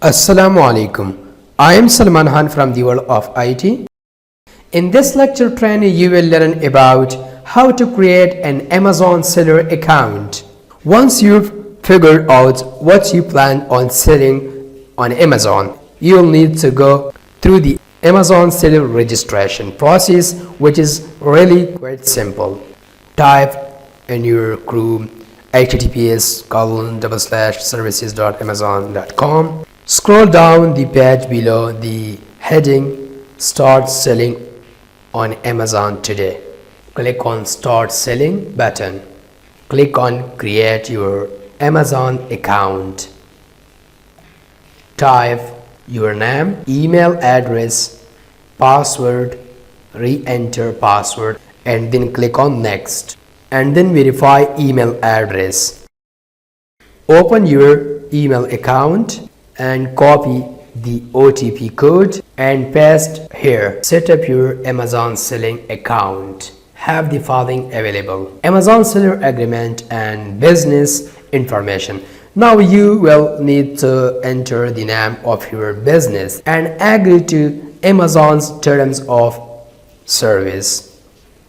Assalamu alaikum. I am Salman Khan from the world of IT. In this lecture training, you will learn about how to create an Amazon seller account. Once you've figured out what you plan on selling on Amazon, you'll need to go through the Amazon seller registration process, which is really quite simple. Type in your Chrome https://services.amazon.com. Scroll down the page below the heading Start Selling on Amazon Today. Click on Start Selling button. Click on Create your Amazon account. Type your name, email address, password, re-enter password, and then click on Next. And then verify email address. Open your email account and copy the OTP code and paste here. Set up your Amazon selling account. Have the following available: Amazon seller agreement and business information. Now you will need to enter the name of your business and agree to Amazon's terms of service.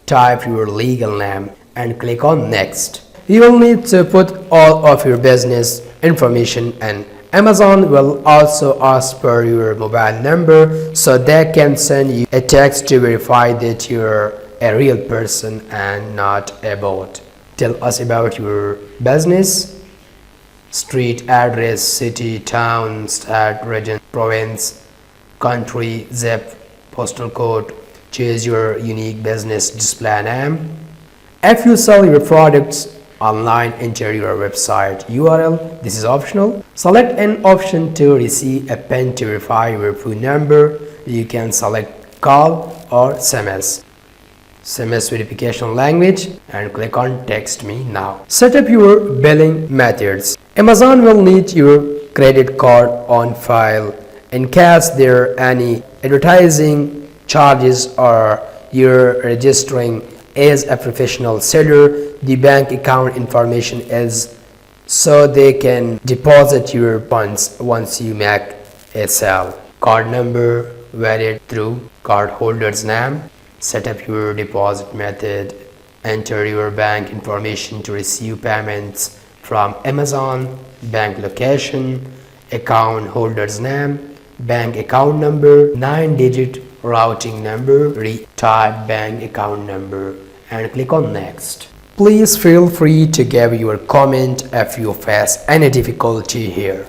Type your legal name and click on Next. You will need to put all of your business information, and Amazon will also ask for your mobile number so they can send you a text to verify that you're a real person and not a bot. Tell us about your business: street address, city, town, state, region, province, country, zip, postal code. Choose your unique business display name. If you sell your products online, enter your website URL. This is optional. Select an option to receive a PIN to verify your phone number. You can select call or SMS verification language and click on Text Me Now. Set up your billing methods. Amazon will need your credit card on file in case there are any advertising charges or you're registering as a professional seller. The bank account information is so they can deposit your funds once you make a sale. Card number valid through cardholder's name. Set up your deposit method. Enter your bank information to receive payments from Amazon. Bank location, account holder's name, bank account number, 9-digit routing number. Type bank account number and click on Next. Please feel free to give your comment if you face any difficulty here.